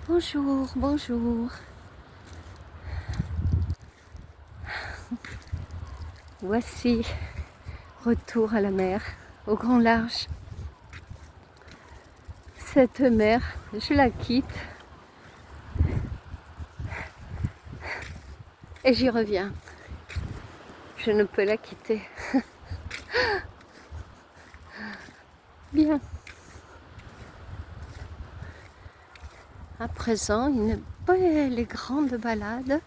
Bonjour, bonjour. Voici, retour à la mer, au grand large. Cette mer, je la quitte et j'y reviens. Je ne peux la quitter. Bien. À présent, une belle et grande balade.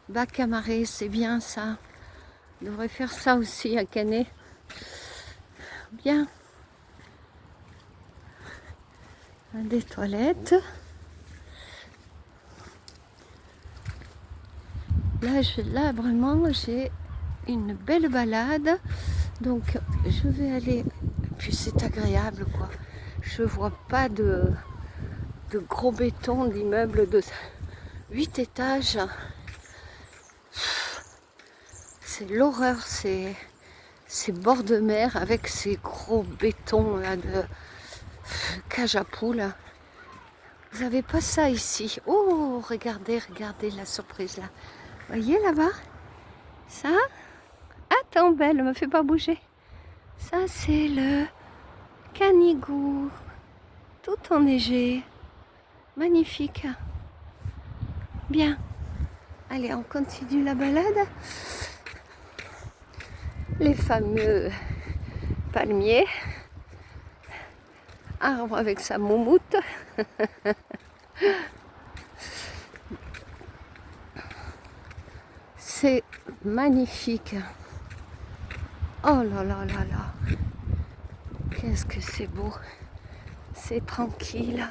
Bac à marée, c'est bien ça. On devrait faire ça aussi à Canet. Bien. Des toilettes. Là vraiment, j'ai une belle balade. Donc, je vais aller. Puis c'est agréable, quoi. Je vois pas de gros béton, d'immeubles de 8 étages. C'est l'horreur, ces bords de mer avec ces gros bétons là, de cage à poules. Vous n'avez pas ça ici. Oh, regardez la surprise là. Voyez là-bas? Ça? Attends, belle, ne me fais pas bouger. Ça, c'est le Canigou, tout enneigé. Magnifique. Bien. Allez, on continue la balade. Les fameux palmiers. Arbre avec sa moumoute. C'est magnifique. Oh là là là là. Qu'est-ce que c'est beau. C'est tranquille.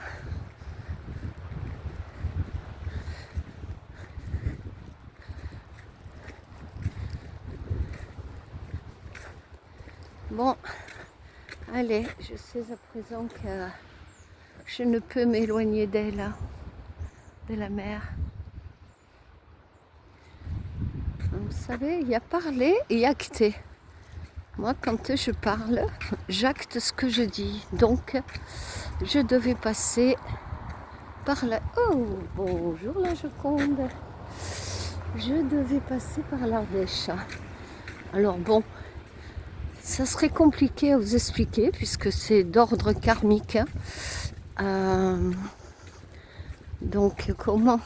Bon, allez, je sais à présent que je ne peux m'éloigner d'elle, de la mer. Vous savez, il y a parler et acter. Moi, quand je parle, j'acte ce que je dis. Donc, je devais passer par là. Oh, bonjour la Joconde. Je devais passer par l'Ardèche. Alors bon, ça serait compliqué à vous expliquer puisque c'est d'ordre karmique. Donc, comment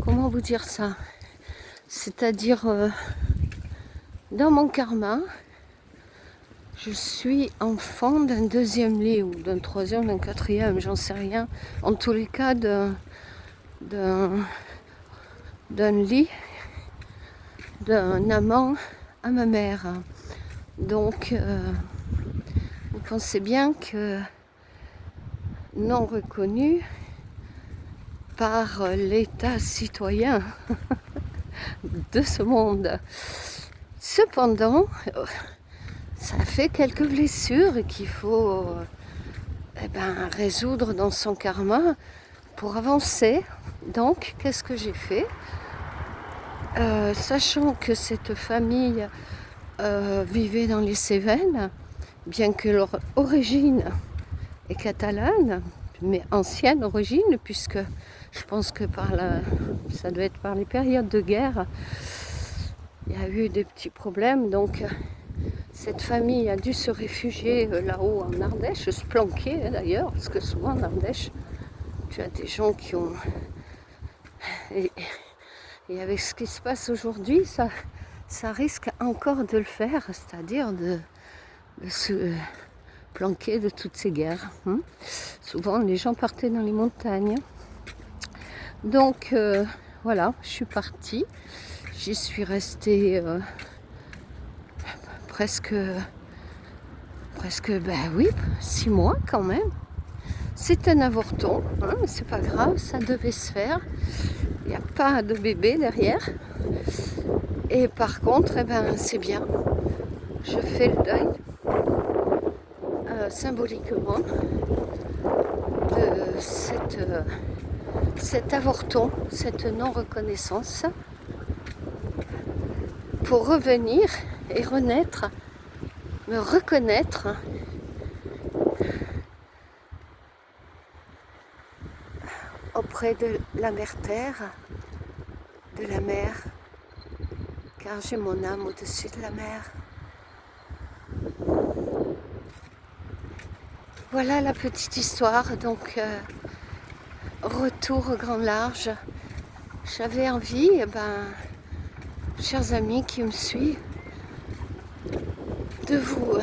vous dire ça? C'est-à-dire, dans mon karma, je suis enfant d'un deuxième lit ou d'un troisième, d'un quatrième, j'en sais rien. En tous les cas, d'un lit, d'un amant à ma mère. Donc, vous pensez bien que non reconnu par l'État citoyen de ce monde. Cependant, ça fait quelques blessures qu'il faut résoudre dans son karma pour avancer. Donc, qu'est-ce que j'ai fait? Sachant que cette famille vivait dans les Cévennes, bien que leur origine est catalane, mais ancienne origine, puisque je pense que ça doit être par les périodes de guerre, il y a eu des petits problèmes, donc cette famille a dû se réfugier là-haut en Ardèche, se planquer d'ailleurs, parce que souvent en Ardèche, tu as des gens qui ont... Et avec ce qui se passe aujourd'hui, ça risque encore de le faire, c'est-à-dire de se planquer de toutes ces guerres. Souvent, les gens partaient dans les montagnes. Donc, voilà, je suis partie. J'y suis restée presque, 6 mois quand même. C'est un avorton, mais c'est pas grave, ça devait se faire. Il n'y a pas de bébé derrière. Et par contre, c'est bien. Je fais le deuil symboliquement de cet avorton, cette non-reconnaissance, pour revenir et renaître, me reconnaître auprès de la mère-terre, de la mer, car j'ai mon âme au-dessus de la mer. Voilà la petite histoire, donc retour au grand large. J'avais envie, chers amis qui me suivent, de vous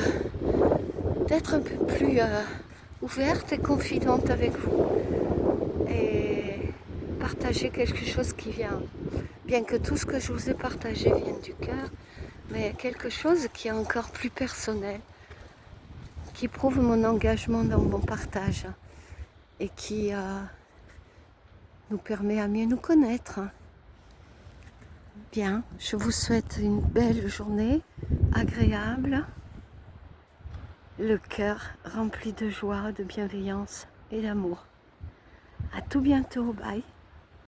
d'être un peu plus ouverte et confidente avec vous et partager quelque chose qui vient, bien que tout ce que je vous ai partagé vienne du cœur, mais quelque chose qui est encore plus personnel, qui prouve mon engagement dans mon partage et qui nous permet à mieux nous connaître. Bien, je vous souhaite une belle journée, agréable, le cœur rempli de joie, de bienveillance et d'amour. À tout bientôt, bye.